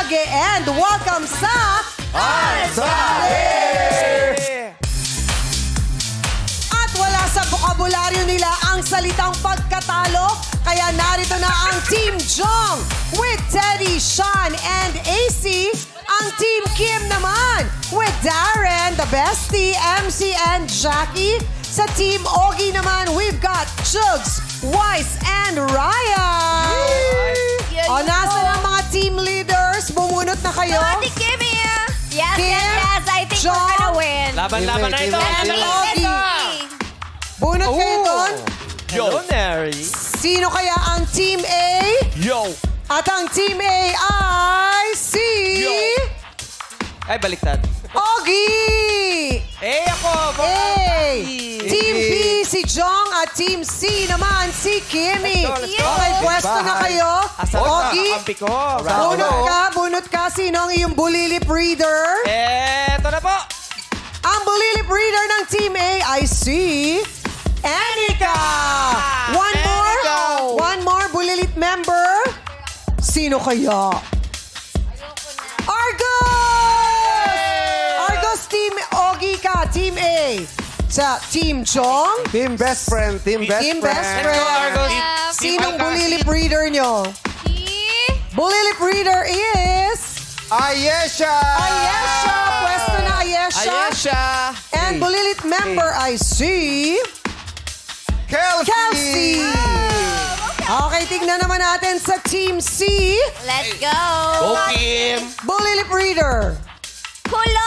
Alsage and welcome sa At wala sa bokabularyo nila ang salitang pagkatalo, kaya narito na ang Team Jong with Teddy, Sean, and AC. Ang Team Kim naman with Darren, the bestie, MC, and Jackie. Sa Team Ogie naman, we've got Chugs, Weiss, and Ryan. O, nasa ng mga team leaders? Bumunot na kayo? Ate Kim here. Yes, Kim, yes. I think John, we're gonna win. Laban-laban na ito. And Ate, Ogie. Ate. Bunot kayo doon? Hello, Nary. Sino kaya ang Team A? Yo. At ang Team A ay si... Ay, baliktad. Ogie! Ako. A! Team B si Jong at Team C naman si Kimmy. Let's go. Okay, pwesto na kayo. Ogie, Kampi ko. bunot ka. Sino ang iyong bulilip reader? Eto na po. Ang bulilip reader ng Team A ay si... Anika! One more bulilip member. Sino kaya? Argos! Team Ogie ka, Team A. Sa Team Jong, Team best friend, team best Team friend. best friend. Sinong bulilip reader nyo? Bulilip reader is... Ayesha! Ayesha! Pwesto na Ayesha. And bulilip member ay si... Kelsey! Okay, tignan naman natin sa Team C. Let's go. Kim. Bulilip reader. Kulot!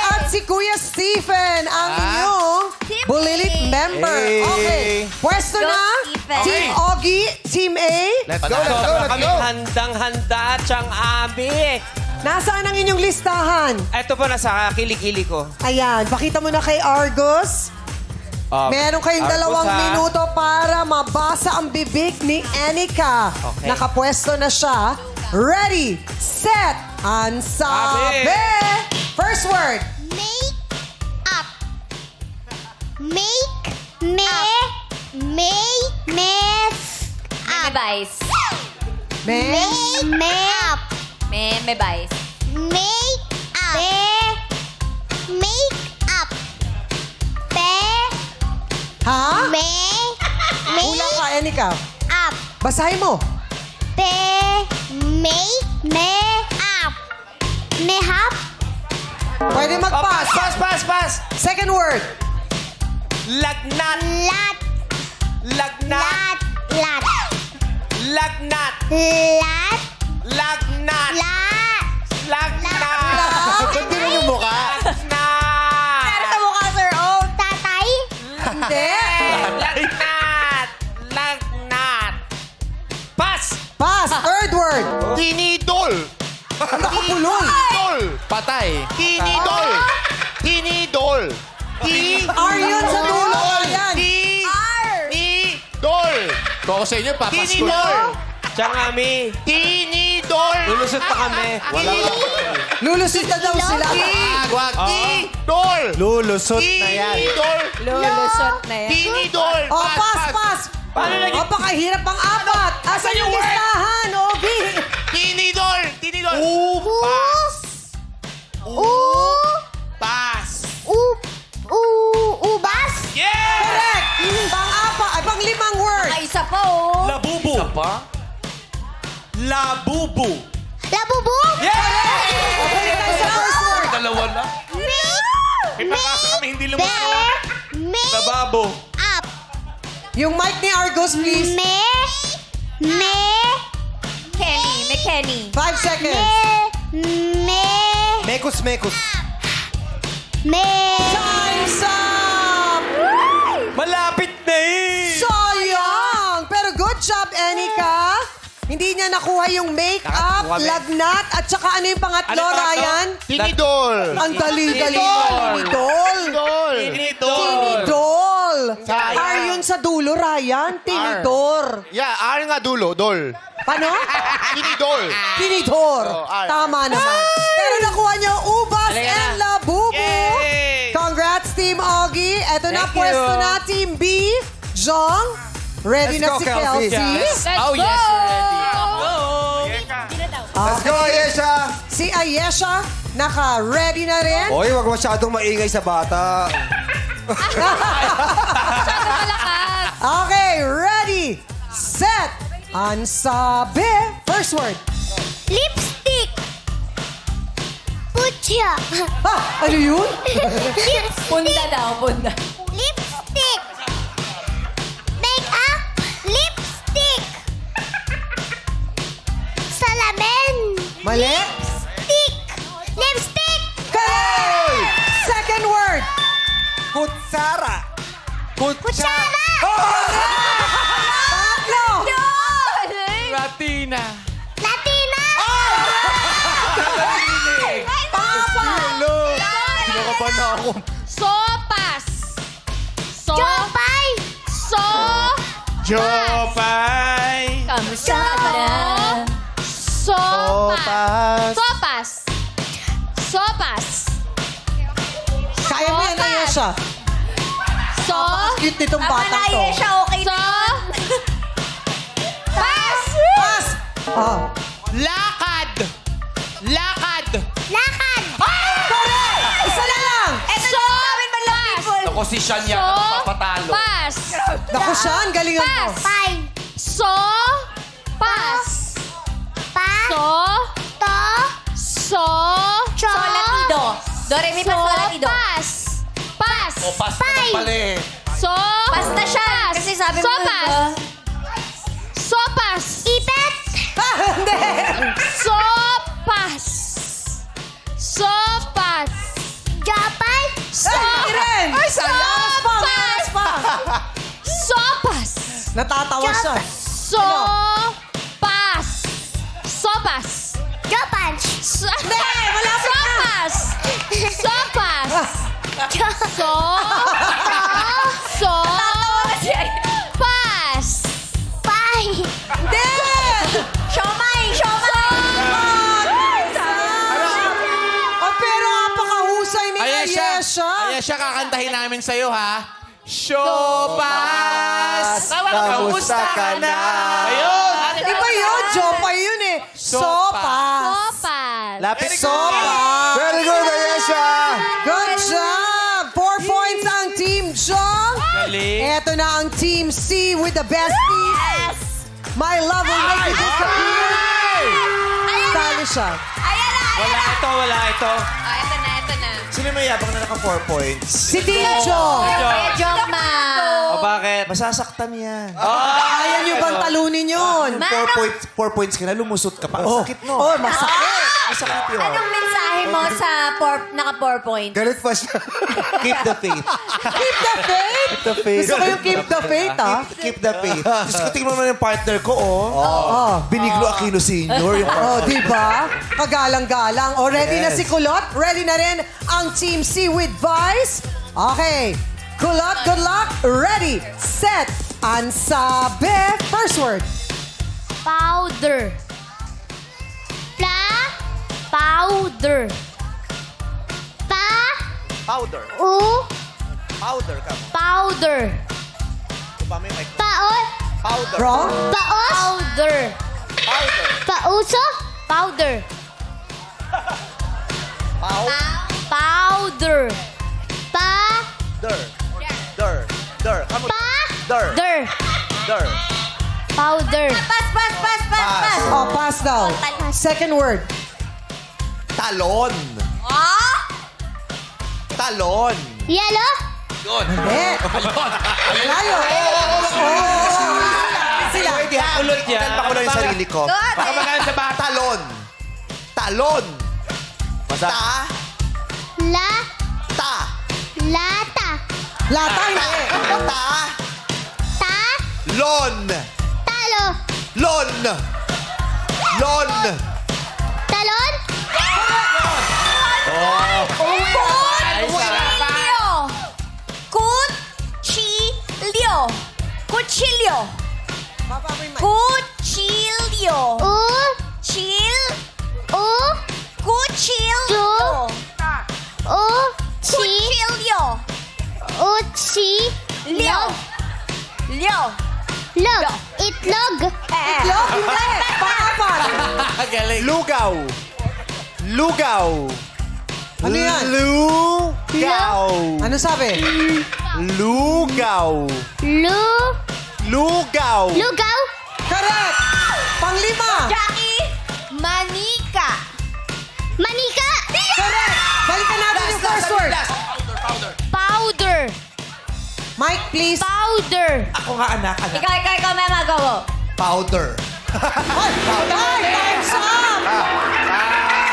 At si Kuya Stephen, ang inyong Team bulilip A. member. Okay, pwesto Go, na. Stephen. Team Ogie, Team A. Let's go, let's go, let's Kami go! handang-handa at siyang abi. Nasaan ang inyong listahan? Ito po, nasa kilikili ko. Ayan, pakita mo na kay Argos. Meron kayong Argos, 2 minuto para mabasa ang bibig ni Anika. Okay. Nakapwesto na siya. Ready, set, and sabi! First word. Make up. Make Vice. up. Meme Vice. Make up. Ha? Make Hula ka, Anika. up. Basahin mo. Make up. Mehap. Pwede mag-pass. Pass. Second word. Lagnat. Lat. Lagnat. Lat. Lagnat. Lat. Lagnat. Lat. Lagnat. Ba't di mo yung mukha? Lagnat. Sa mukha, Sir O. Tatay. Hindi. Lagnat. Pass. Pass. Third word. Tinidol! Nakapulol. Patay. Tinidol! Tinidol! R yun sa dulo. Ayan. Tinidol! Kung ako sa inyo, papasko na. Siyang ami. Tinidol! Lulusot pa kami. Lulusit na daw sila. Wag. Tinidol! Lulusot na yan. Tinidol! Lulusot na yan. Tinidol! O, pass. Paano naging- O, pakahirap ang apat. Asan yung listahan, Ogie? Tinidol! Tinidol! Pass! Ubas. Yeah! Correct. Pang-limang word. Ay, isa pa, oh. Labubu. Labubu. Labubu. Okay, tayo sa first word. Dalawa na. Make Lababo. up. Yung mic ni Argos, please. Kenny. 5 seconds. Mekus. Time's up! Malapit na eh. Sayang! Pero good job, Anika. Hindi niya nakuha yung make-up, Nakakuha, lagnat, at saka ano yung pangatlo, Ano pa to? Ryan? Tinidol! Ang dali-dali. Tinidol. Tinidol. R yun sa dulo, Ryan. Tinidor. Yeah, R nga dulo, dol. Paano? Tinidol. Tinidor. Oh, R. Tama naman. Pero nakuha niyo Ubas Halika na. and Labubu. Yay! Congrats, Team Ogie. Eto na, Thank pwesto you. na, Team B. Jong, ready Let's na go, si Kelsey. Kelsey. Let's Oh, go! yes, we're ready. Go! Go! Hindi na daw. Let's go, Ayesha! Si Ayesha, naka-ready na rin. Hoy, wag masyadong maingay sa bata. Okay, ready, set, ansabi. First word. Lipstick. Pucha. Ah, ano yun? Punda daw, punda. Lipstick. Make-up. Lipstick. Salamin. Mali. Lipstick. Lipstick. Correct! Second word. Kutsara! Kutsara. Pangatlo. Latina. Latina. Kinakabahan na ako. Sopas. Jopay. Jopay. Kamsara. Sopas. Sopas. Sopas. Kaya mo yan, Ayesha. Cute nitong batang to. okay na. Pass. Pass. Oh. Lakad. Lakad. Lakad. Correct! Isa na lang. Pass. Ako si Sean yata magpapatalo. Pass. Naku, Sean, galingan mo. Pass. Pay. Pass. Pa. To. Cho. Solatido. Do, re, mi, fa, solatido. Pass. Pass. O, pass ka ng pali. Pass na siya. Kasi sabi mo. Sopas. Sopas. Ipet. Hindi. Sopas. Sopas. Jopay. Ay, Ren. Ay, sayang. Pass pa. Sopas. Natatawa siya. Sopas. Sopas. Jopan. Hindi, malapit na. Sopas. Sopas. Pas. Pay. Hindi. Siomay. Oh, pero apakahusay ni Ayesha. Ayesha, kakantahin namin sa'yo, ha? Shopas! Kamusta ka na? Ayun! Di ba yun? Jopay yun eh. Sopas. Sopas. Lapit Sopas. Very good, Ayesha! Good job! 4 points ang Team Jong. Galing. Eto na ang Team C with the besties. My love will make you disappear. Talo siya. Wala ito. Ito na. Sino may yabang na naka 4 points? Si Team Jong. Jong ma. O bakit? Masasaktan yan. Kaya niyo bang talunin yun? 4 points ka na, lumusot ka pa. Oh, Sakit no. oh, masakit. Masakit yun. Anong mensahe mo sa naka 4 points? Galit pa siya. Keep the faith. Keep the faith. Keep the faith. Gusto ko yung keep the faith, ha? Keep the faith. Gusto ko tingnan mo naman yung partner ko, oh. Oh. Biniglo Aquino Sr. Yung Oh, di ba? Kagalang-galang. O, ready na Yes. si Kulot? Ready na rin ang Team C with Vice? Okay. Kulot, good luck. Ready, set, ansabi. First word. Powder. Powder. powder. Powder ka mo. Powder. Ito pa may mic. Powder. Wrong? Powder. Powder. Pauso? Powder. Powder. Der. Come on. Der. Der. Powder. Pass. Oh, pass daw. Second word. Talon. Talon. Yellow? Hindi. Layo. Sila. Pwede hakulot yan. Kanta ko lang yung sarili ko. Baka magalit sa bata. Talon. Talon. Basta. Lata. Lata, hindi. Lon. Talo. Lon. Talon? Cuchillo. Papa, may mic. Cuchillo. Cuchillo. Cuchillo. Log. Itlog. Itlog, hindi. Pang-apat. Galing. Lugaw. Lugaw. Ano yan? Lugaw. Ano sabi? Lugaw. Lugaw. Lugaw. Correct. Pang-lima. Jackie. Manika. Manika. Correct. Balikan natin yung first word. Powder. Mike, please. Powder. Ako nga, anak. Ikaw, Mema, go. Powder. Ay, time's up.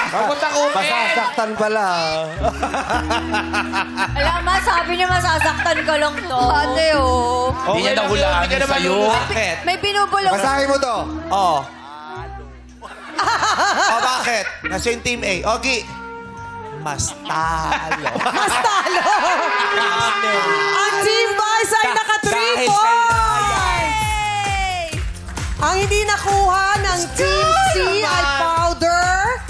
Papunta ko. Masasaktan pala. Alam mo, sabi niya masasaktan ka lang to. Ate, oh. Hindi niya nahulaan Hindi ka naman sa'yo. lulunod. Bakit? May binubulong. Basahin mo to. Oh. Bakit? Nasa yung team A. Ogi. Mas talo. Mas talo. Ang Team Vice ay naka 3 Dahil kay points. Ang hindi nakuha ng Team C ay powder,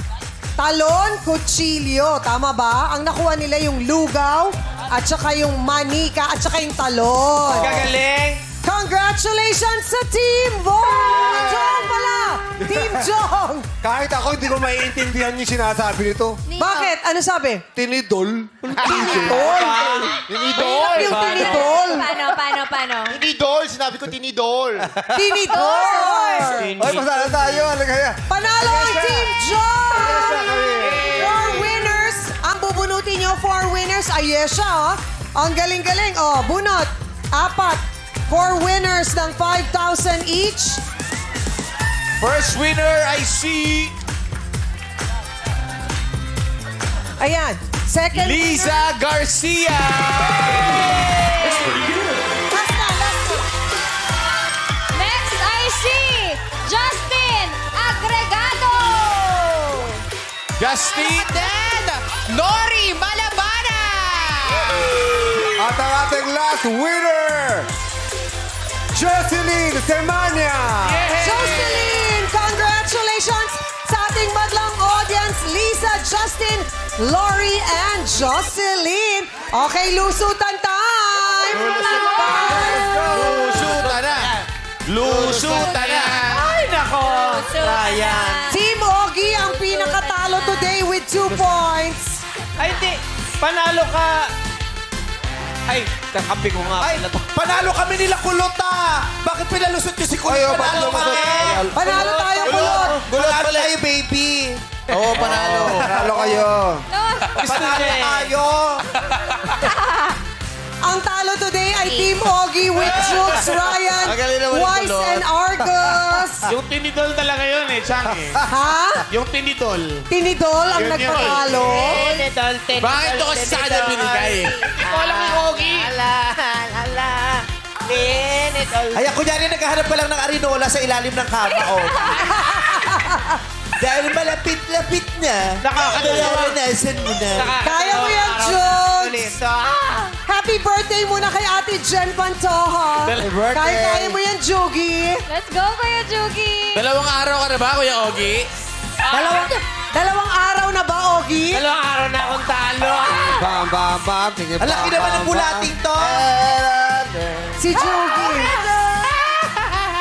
talon, kutsilyo. Tama ba? Ang nakuha nila yung lugaw, at saka yung manika, at saka yung talon. Gagaling. Congratulations sa Team Jong pala! Team Jong! Kahit ako, hindi ko maiintindihan yung sinasabi nito. Bakit? Ano sabi? Tinidol. Tinidol! Mahirap yung tinidol. Paano? Tinidol. Sinabi ko tinidol. Tinidol! Ay, masala tayo. Ano kaya? Panalo ang Team Jong! Four winners. Ang bubunutin nyo, 4 winners. Ayesha, oh. Ang galing-galing. Oh, bunot. 4. 4 winners ng 5,000 each. First winner, I see Ayan. Second Liza Garcia. Last na. Next, I see Justin Agregado. Justin. Then, Nori Malabana! At ang ating last winner, Jocelyn Semania. Jocelyn, congratulations sa ating madlang audience. Lisa, Justin, Lori, and Jocelyn. Okay, lusutan time! Lusutan na. Lusutan na. Ay, nako. Ayan. Team Ogie ang pinakatalo today with 2 points. Ay, hindi. Panalo ka. Ay, kakampi ko nga. Ay, pala to. panalo kami nila Kulota. Bakit pinalusot niyo si Kulot? Panalo kami. Panalo tayo, kulot. Kulot pala yung baby. Oo, panalo. Panalo kayo. Panalo tayo. Ang talo today ay Team Ogie with Jukes, Ryan, Ang galing naman ng Wise, kulot. and Argus. Yung tinidol talaga yun eh, Chang eh. Ha? Yung tinidol. Tinidol ang Yun yun. nagpatalo. Bakit ito kasi sa kanya binigay? Ikaw lang yung Ogie. Ay, kunyari naghahanap ka lang ng arinola sa ilalim ng kama, oh. Dahil malapit-lapit na. Nakakatawa. Naranasan mo na. Kaya mo yan, Jukes. Happy birthday muna kay Ate Jen Pantoja. Happy birthday. Kaya mo yan, Jugi. Let's go, Kuya Jugi. Dalawang araw ka na ba, Kuya Ogie? Dalawang araw na ba, Ogie? Dalawang araw na akong talo. Bam, bam, bam. Sige, Ang laki bam, naman bam, ng bulating to. Si Jugi.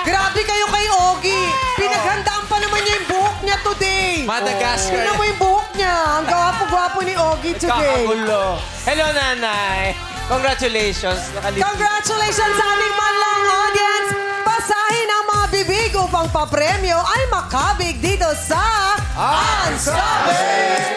Grabe kayo kay Ogie. Pinaghandaan pa naman niya yung buhok niya today. Madagascar. Tingnan mo yung buhok niya. Ang gwapo-gwapo ni Ogie today. Kakagulo. Hello, nanay. Congratulations. Nakalito. Congratulations sa aming manlang audience. Basahin ang mga bibig upang papremyo ay makabig dito sa Unstoppable!